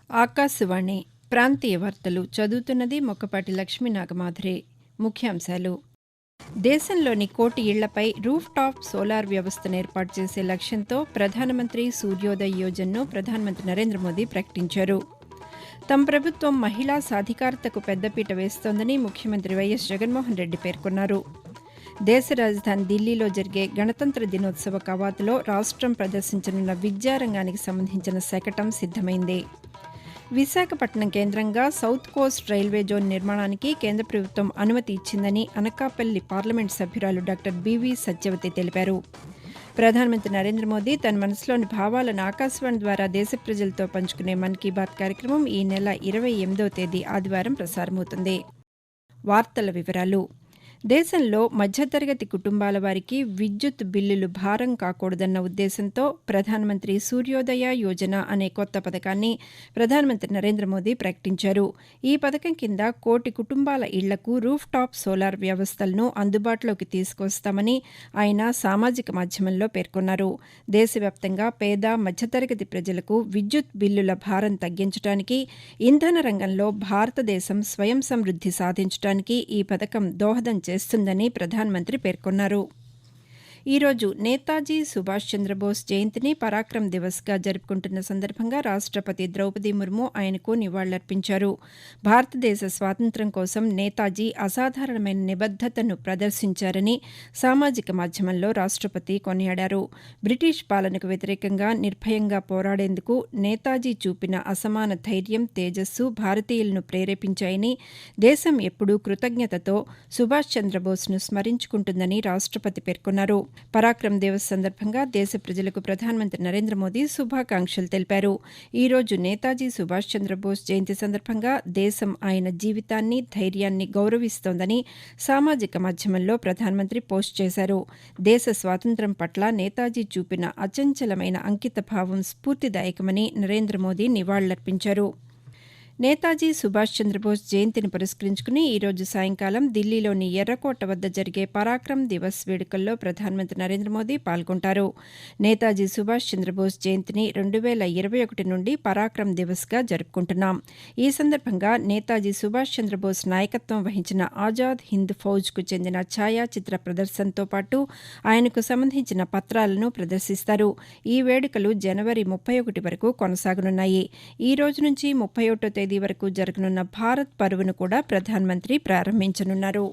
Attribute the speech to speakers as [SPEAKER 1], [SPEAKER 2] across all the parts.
[SPEAKER 1] ఆకాశవాణి ప్రాంతీయ వార్తలు చదువుతున్నది మొక్కపాటి లక్ష్మీ నాగమాధురి. ముఖ్యాంశాలు: దేశంలోని 1 కోటి ఇళ్లపై రూఫ్ టాప్ సోలార్ వ్యవస్థను ఏర్పాటు చేసే లక్ష్యంతో ప్రధానమంత్రి సూర్యోదయ్ యోజనను ప్రధానమంత్రి నరేంద్ర మోదీ ప్రకటించారు. తమ ప్రభుత్వం మహిళా సాధికారతకు పెద్దపీట వేస్తోందని ముఖ్యమంత్రి వైఎస్ జగన్మోహన్ రెడ్డి పేర్కొన్నారు. దేశ రాజధాని ఢిల్లీలో జరిగే గణతంత్ర దినోత్సవ కవాతులో రాష్టం ప్రదర్శించనున్న విద్యారంగానికి సంబంధించిన శకటం సిద్దమైంది. విశాఖపట్నం కేంద్రంగా సౌత్ కోస్ట్ రైల్వే జోన్ నిర్మాణానికి కేంద్ర ప్రభుత్వం అనుమతి ఇచ్చిందని అనకాపల్లి పార్లమెంటు సభ్యురాలు డాక్టర్ బివి సత్యవతి తెలిపారు. ప్రధానమంత్రి నరేంద్ర మోదీ తన మనసులోని భావాలను ఆకాశవాణి ద్వారా దేశ ప్రజలతో పంచుకునే మన్ కీ బాత్ కార్యక్రమం ఈ నెల 28వ తేదీ ఆదివారం ప్రసారమవుతుంది. వార్తల వివరాలు: దేశంలో మధ్యతరగతి కుటుంబాల వారికి విద్యుత్ బిల్లులు భారం కాకూడదన్న ఉద్దేశంతో ప్రధానమంత్రి సూర్యోదయ యోజన అనే కొత్త పథకాన్ని ప్రధానమంత్రి నరేంద్ర మోదీ ప్రకటించారు. ఈ పథకం కింద 1 కోటి కుటుంబాల ఇళ్లకు రూఫ్ టాప్ సోలార్ వ్యవస్థలను అందుబాటులోకి తీసుకొస్తామని ఆయన సామాజిక మాధ్యమంలో పేర్కొన్నారు. దేశవ్యాప్తంగా పేద మధ్యతరగతి ప్రజలకు విద్యుత్ బిల్లుల భారం తగ్గించడానికి, ఇంధన రంగంలో భారతదేశం స్వయం సమృద్ది సాధించడానికి ఈ పథకం దోహదం చేస్తుందని ప్రధానమంత్రి పేర్కొన్నారు. ఈరోజు నేతాజీ సుభాష్ చంద్రబోస్ జయంతిని పరాక్రమ్ దివస్గా జరుపుకుంటున్న సందర్భంగా రాష్టపతి ద్రౌపది ముర్ము ఆయనకు నివాళులర్పించారు. భారతదేశ స్వాతంత్ర్యం కోసం నేతాజీ అసాధారణమైన నిబద్దతను ప్రదర్శించారని సామాజిక మాధ్యమంలో రాష్టపతి కొనియాడారు. బ్రిటిష్ పాలనకు వ్యతిరేకంగా నిర్భయంగా పోరాడేందుకు నేతాజీ చూపిన అసమాన ధైర్యం, తేజస్సు భారతీయులను ప్రేరేపించాయని, దేశం ఎప్పుడూ కృతజ్ఞతతో సుభాష్ చంద్రబోస్ను స్మరించుకుంటుందని రాష్టపతి పేర్కొన్నారు. పరాక్రమ్ దివస్ సందర్భంగా దేశ ప్రజలకు ప్రధానమంత్రి నరేంద్ర మోదీ శుభాకాంక్షలు తెలిపారు. ఈరోజు నేతాజీ సుభాష్ చంద్రబోస్ జయంతి సందర్భంగా దేశం ఆయన జీవితాన్ని, ధైర్యాన్ని గౌరవిస్తోందని సామాజిక మాధ్యమంలో ప్రధానమంత్రి పోస్ట్ చేశారు. దేశ స్వాతంత్ర్యం పట్ల నేతాజీ చూపిన అచంచలమైన అంకితభావం స్ఫూర్తిదాయకమని నరేంద్ర మోదీ నివాళులర్పించారు. నేతాజీ సుభాష్ చంద్రబోస్ జయంతిని పురస్కరించుకుని ఈరోజు సాయంకాలం ఢిల్లీలోని ఎర్రకోట వద్ద జరిగే పరాక్రమ్ దివస్ వేడుకల్లో ప్రధానమంత్రి నరేంద్ర మోదీ పాల్గొంటారు. నేతాజీ సుభాష్ చంద్రబోస్ జయంతిని 2021 నుండి పరాక్రమ్ దివస్గా జరుపుకుంటున్నాం. ఈ సందర్భంగా నేతాజీ సుభాష్ చంద్రబోస్ నాయకత్వం వహించిన ఆజాద్ హింద్ ఫౌజ్కు చెందిన ఛాయాచిత్ర ప్రదర్శనతో పాటు ఆయనకు సంబంధించిన పత్రాలను ప్రదర్శిస్తారు. ఈ వేడుకలు జనవరి 31 వరకు కొనసాగనున్నాయి. ఈ రోజు నుంచి 31వ తేదీ వరకు జరగనున్న భారత్ పర్వ్ను కూడా ప్రధానమంత్రి ప్రారంభించనున్నారు.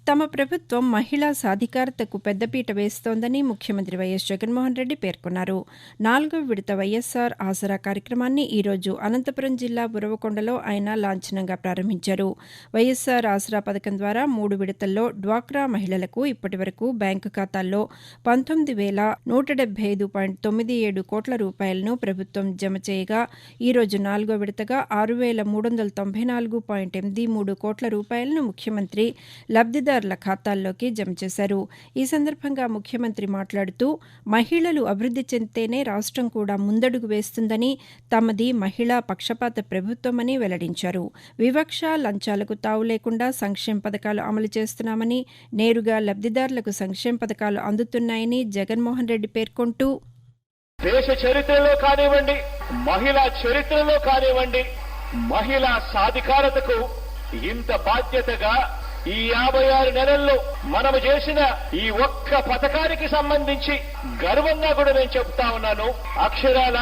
[SPEAKER 1] తమ ప్రభుత్వం మహిళా సాధికారతకు పెద్దపీట వేస్తోందని ముఖ్యమంత్రి వైఎస్ జగన్మోహన్ రెడ్డి పేర్కొన్నారు. 4వ విడత వైఎస్సార్ ఆసరా కార్యక్రమాన్ని ఈరోజు అనంతపురం జిల్లా ఉరవకొండలో ఆయన లాంఛనంగా ప్రారంభించారు. వైఎస్సార్ ఆసరా పథకం ద్వారా 3 విడతల్లో డ్వాక్రా మహిళలకు ఇప్పటివరకు బ్యాంకు ఖాతాల్లో 19,175.97 కోట్ల రూపాయలను ప్రభుత్వం జమ చేయగా, ఈరోజు 4వ విడతగా 6,394.83 కోట్ల రూపాయలను ముఖ్యమంత్రి లబ్ధిదారుల ఖాతాల్లోకి జమ చేశారు. ఈ సందర్భంగా ముఖ్యమంత్రి మాట్లాడుతూ, మహిళలు అభివృద్ది చెందితేనే రాష్టం కూడా ముందడుగు వేస్తుందని, తమది మహిళా పక్షపాత ప్రభుత్వమని వెల్లడించారు. వివక్ష, లంచాలకు తావు లేకుండా సంక్షేమ పథకాలు అమలు చేస్తున్నామని, నేరుగా లబ్ధిదారులకు సంక్షేమ పథకాలు అందుతున్నాయని జగన్మోహన్ రెడ్డి పేర్కొంటూ,
[SPEAKER 2] దేశ చరిత్రలో కానివ్వండి, మహిళా చరిత్రలో కానివ్వండి, మహిళా సాధికారతకు ఇంత బాధ్యతగా ఈ 56 నెలల్లో మనము చేసిన ఈ ఒక్క పథకానికి సంబంధించి గర్వంగా కూడా నేను చెప్తా ఉన్నాను. అక్షరాల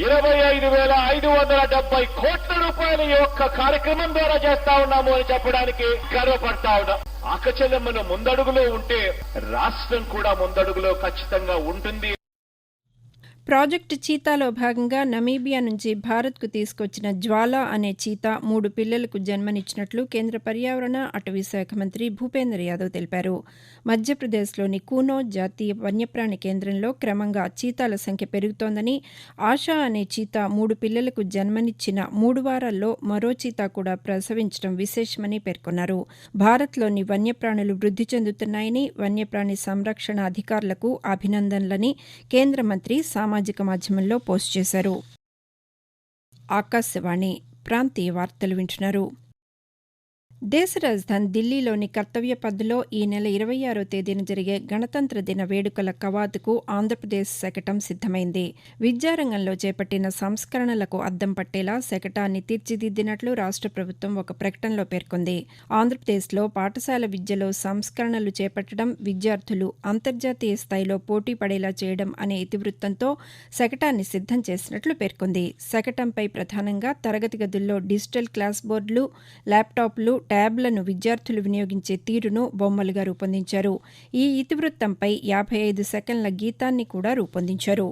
[SPEAKER 2] 25,570 కోట్ల రూపాయల ఈ ఒక్క కార్యక్రమం ద్వారా చేస్తా ఉన్నాము అని చెప్పడానికి గర్వపడతా ఉన్నాం. అక్కచెల్లెమ్మను ముందడుగులో ఉంటే రాష్ట్రం కూడా ముందడుగులో ఖచ్చితంగా ఉంటుంది.
[SPEAKER 1] ప్రాజెక్టు చీతాలో భాగంగా నమీబియా నుంచి భారత్కు తీసుకొచ్చిన జ్వాల అనే చీతా 3 పిల్లలకు జన్మనిచ్చినట్లు కేంద్ర పర్యావరణ, అటవీ శాఖ మంత్రి భూపేంద్ర యాదవ్ తెలిపారు. మధ్యప్రదేశ్లోని కూనో జాతీయ వన్యప్రాణి కేంద్రంలో క్రమంగా చీతాల సంఖ్య పెరుగుతోందని, ఆశా అనే చీతా 3 పిల్లలకు జన్మనిచ్చిన 3 వారాల్లో మరో చీతా కూడా ప్రసవించడం విశేషమని పేర్కొన్నారు. భారత్లోని వన్యప్రాణులు వృద్ధి చెందుతున్నాయని, వన్యప్రాణి సంరక్షణ అధికారులకు అభినందనలని కేంద్ర మంత్రి సామాజిక మాధ్యమంలో పోస్ట్ చేశారు. ఆకాశవాణి ప్రాంతీయ వార్తలు వింటున్నారు. దేశ రాజధాని ఢిల్లీలోని కర్తవ్య పథ్లో ఈ నెల 26వ తేదీన జరిగే గణతంత్ర దిన వేడుకల కవాతుకు ఆంధ్రప్రదేశ్ శకటం సిద్దమైంది. విద్యారంగంలో చేపట్టిన సంస్కరణలకు అద్దం పట్టేలా శకటాన్ని తీర్చిదిద్దినట్లు రాష్ట్ర ప్రభుత్వం ఒక ప్రకటనలో పేర్కొంది. ఆంధ్రప్రదేశ్లో పాఠశాల విద్యలో సంస్కరణలు చేపట్టడం, విద్యార్థులు అంతర్జాతీయ స్థాయిలో పోటీ పడేలా చేయడం అనే ఇతివృత్తంతో శకటాన్ని సిద్దం చేసినట్లు పేర్కొంది. శకటంపై ప్రధానంగా తరగతి గదుల్లో డిజిటల్ క్లాస్ బోర్డులు, ల్యాప్టాప్లు, ట్యాబ్లను విద్యార్థులు వినియోగించే తీరును బొమ్మలుగా రూపొందించారు. ఈ ఇతివృత్తంపై 55 సెకన్ల గీతాన్ని కూడా రూపొందించారు.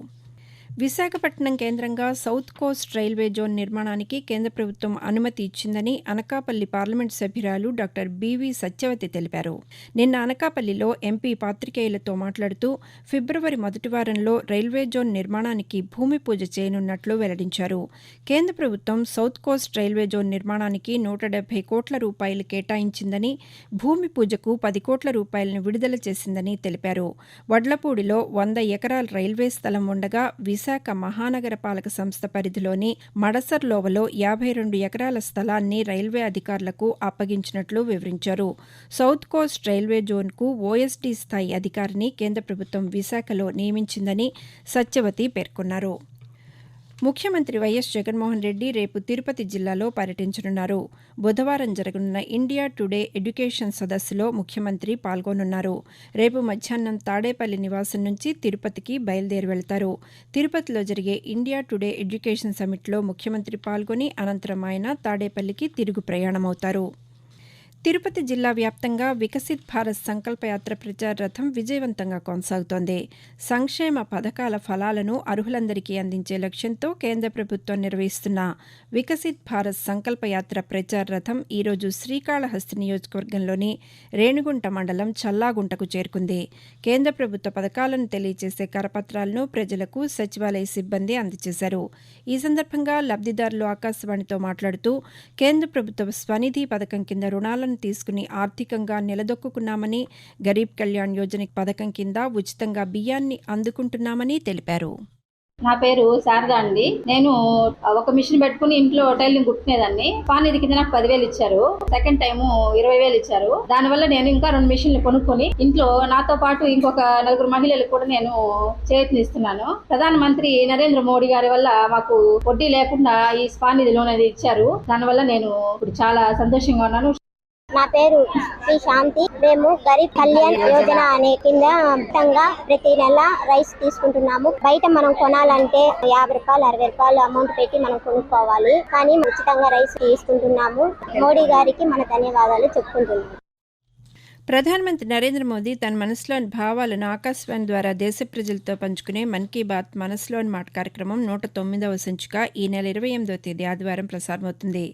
[SPEAKER 1] విశాఖపట్నం కేంద్రంగా సౌత్ కోస్ట్ రైల్వే జోన్ నిర్మాణానికి కేంద్ర ప్రభుత్వం అనుమతి ఇచ్చిందని అనకాపల్లి పార్లమెంటు సభ్యురాలు డాక్టర్ బివి సత్యవతి తెలిపారు. నిన్న అనకాపల్లిలో ఎంపీ పాతికేయులతో మాట్లాడుతూ ఫిబ్రవరి మొదటి వారంలో రైల్వే జోన్ నిర్మాణానికి భూమి పూజ చేయనున్నట్లు వెల్లడించారు. కేంద్ర ప్రభుత్వం సౌత్ కోస్ట్ రైల్వే జోన్ నిర్మాణానికి 170 కోట్ల రూపాయలు కేటాయించిందని, భూమి పూజకు 10 కోట్ల రూపాయలను విడుదల చేసిందని తెలిపారు. వడ్లపూడిలో 100 ఎకరాల రైల్వే స్థలం ఉండగా విశాఖ మహానగర పాలక సంస్థ పరిధిలోని మడసర్లోవలో 52 ఎకరాల స్థలాన్ని రైల్వే అధికారులకు అప్పగించినట్లు వివరించారు. సౌత్ కోస్ట్ రైల్వే జోన్కు ఓఎస్డీ స్థాయి అధికారిని కేంద్ర ప్రభుత్వం విశాఖలో నియమించిందని సత్యవతి పేర్కొన్నారు. ముఖ్యమంత్రి వైఎస్ జగన్మోహన్ రెడ్డి రేపు తిరుపతి జిల్లాలో పర్యటించనున్నారు. బుధవారం జరగనున్న ఇండియా టుడే ఎడ్యుకేషన్ సదస్సులో ముఖ్యమంత్రి పాల్గొనున్నారు. రేపు మధ్యాహ్నం తాడేపల్లి నివాసం నుంచి తిరుపతికి బయలుదేరి వెళ్తారు. తిరుపతిలో జరిగే ఇండియా టుడే ఎడ్యుకేషన్ సమిట్లో ముఖ్యమంత్రి పాల్గొని అనంతరం ఆయన తాడేపల్లికి తిరుగు ప్రయాణమవుతారు. తిరుపతి జిల్లా వ్యాప్తంగా వికసిత్ భారత్ సంకల్పయాత్ర ప్రచార రథం విజయవంతంగా కొనసాగుతోంది. సంక్షేమ పథకాల ఫలాలను అర్హులందరికీ అందించే లక్ష్యంతో కేంద్ర ప్రభుత్వం నిర్వహిస్తున్న వికసిత్ భారత్ సంకల్పయాత్ర ప్రచార రథం ఈరోజు శ్రీకాళహస్తి నియోజకవర్గంలోని రేణిగుంట మండలం చల్లాగుంటకు చేరుకుంది. కేంద్ర ప్రభుత్వ పథకాలను తెలియజేసే కరపత్రాలను ప్రజలకు సచివాలయ సిబ్బంది అందజేశారు. ఈ సందర్భంగా లబ్దిదారులు ఆకాశవాణితో మాట్లాడుతూ కేంద్ర ప్రభుత్వ స్వనిధి పథకం కింద రుణాలను తీసుకుని ఆర్థికంగా నిలదొక్కున్నామని, గరీబ్ కళ్యాణ్ యోజన పథకం కింద ఉచితంగా బియ్యాన్ని అందుకుంటున్నామని తెలిపారు.
[SPEAKER 3] నా పేరు శారదా అండి. నేను ఒక మిషన్ పెట్టుకుని ఇంట్లో టైలింగ్ కుట్టుకునేదాన్ని. స్వానిధి కింద నాకు 10,000 ఇచ్చారు. సెకండ్ టైం 20,000 ఇచ్చారు. దానివల్ల నేను ఇంకా 2 మిషన్లు కొనుక్కొని ఇంట్లో నాతో పాటు ఇంకొక 4 మహిళలకు కూడా నేను చేయూతనిస్తున్నాను. ప్రధానమంత్రి నరేంద్ర మోడీ గారి వల్ల మాకు వడ్డీ లేకుండా ఈ స్వానిధి లోన్ అనేది ఇచ్చారు. దానివల్ల నేను ఇప్పుడు చాలా సంతోషంగా ఉన్నాను.
[SPEAKER 4] నా పేరు శ్రీ శాంతి. మేము గరీబ్ కళ్యాణ్ యోజన అనే కింద మొత్తంగా ప్రతి నెల రైస్ తీసుకుంటున్నాము. బయట మనం కొనాలంటే 50 రూపాయలు 60 రూపాయలు అమౌంట్ పెట్టి మనం కొనుక్కోవాలి. కానీ ఉచితంగా రైస్ తీసుకుంటున్నాము. మోడీ గారికి మన ధన్యవాదాలు చెప్పుకుంటున్నాము.
[SPEAKER 1] ప్రధానమంత్రి నరేంద్ర మోదీ తన మనసులోని భావాలను ఆకాశవాణి ద్వారా దేశ ప్రజలతో పంచుకునే మన్ కీ బాత్ మనసులోని మాట కార్యక్రమం 109వ సంచిక ఈ నెల 28వ తేదీ ఆదివారం ప్రసారమవుతుంది.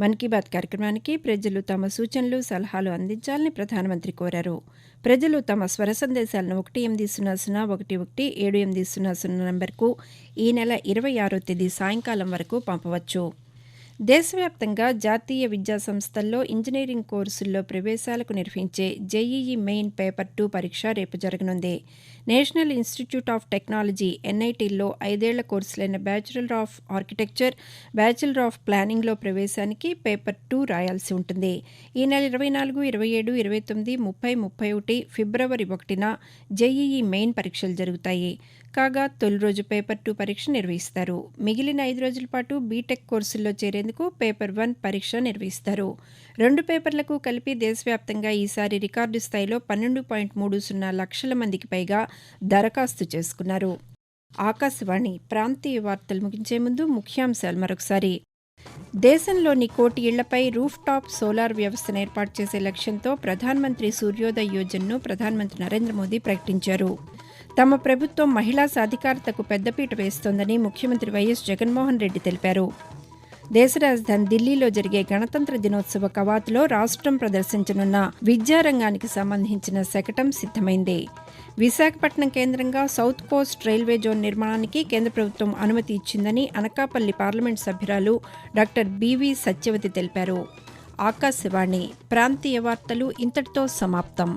[SPEAKER 1] మన్ కీ బాత్ కార్యక్రమానికి ప్రజలు తమ సూచనలు, సలహాలు అందించాలని ప్రధానమంత్రి కోరారు. ప్రజలు తమ స్వర సందేశాలను 1800117800 నంబర్కు ఈ నెల 26వ తేదీ సాయంకాలం వరకు పంపవచ్చు. దేశవ్యాప్తంగా జాతీయ విద్యా సంస్థల్లో ఇంజనీరింగ్ కోర్సుల్లో ప్రవేశాలకు నిర్వహించే జేఈఈ మెయిన్ పేపర్ 2 పరీక్ష రేపు జరగనుంది. నేషనల్ ఇన్స్టిట్యూట్ ఆఫ్ టెక్నాలజీ ఎన్ఐటీల్లో 5 ఏళ్ల కోర్సులైన bachelor of architecture, bachelor of ప్లానింగ్లో ప్రవేశానికి పేపర్ 2 రాయాల్సి ఉంటుంది. ఈ నెల 24, 27, 29, 30, 31 ఫిబ్రవరి 1న జేఈఈ మెయిన్ పరీక్షలు జరుగుతాయి. కాగా తొలి రోజు పేపర్ 2 పరీక్ష నిర్వహిస్తారు. మిగిలిన 5 రోజుల పాటు బీటెక్ కోర్సుల్లో చేరేందుకు పేపర్ 1 పరీక్ష నిర్వహిస్తారు. 2 పేపర్లకు కలిపి దేశవ్యాప్తంగా ఈసారి రికార్డు స్థాయిలో 12.30 లక్షల మందికి పైగా దరఖాస్తు చేసుకున్నారు. ఆకాశవాణి ప్రాంతీయ వార్తలు ముగించే ముందు ముఖ్యాంశాలు మరొకసారి. దేశంలోని 1 కోటి ఇళ్లపై రూఫ్ టాప్ సోలార్ వ్యవస్థను ఏర్పాటు చేసే లక్ష్యంతో ప్రధానమంత్రి సూర్యోదయ్ యోజనను ప్రధానమంత్రి నరేంద్ర మోదీ ప్రకటించారు. తమ ప్రభుత్వం మహిళా సాధికారతకు పెద్దపీట వేస్తోందని ముఖ్యమంత్రి వైఎస్ జగన్మోహన్ రెడ్డి తెలిపారు. దేశ రాజధాని ఢిల్లీలో జరిగే గణతంత్ర దినోత్సవ కవాతులో రాష్ట్రం ప్రదర్శించనున్న విద్యారంగానికి సంబంధించిన శకటం సిద్దమైంది. విశాఖపట్నం కేంద్రంగా సౌత్ కోస్ట్ రైల్వే జోన్ నిర్మాణానికి కేంద్ర ప్రభుత్వం అనుమతి ఇచ్చిందని అనకాపల్లి పార్లమెంటు సభ్యురాలు డాక్టర్ బివి సత్యవతి తెలిపారు. ఆకాశవాణి ప్రాంతీయ వార్తలు ఇంతటితో సమాప్తం.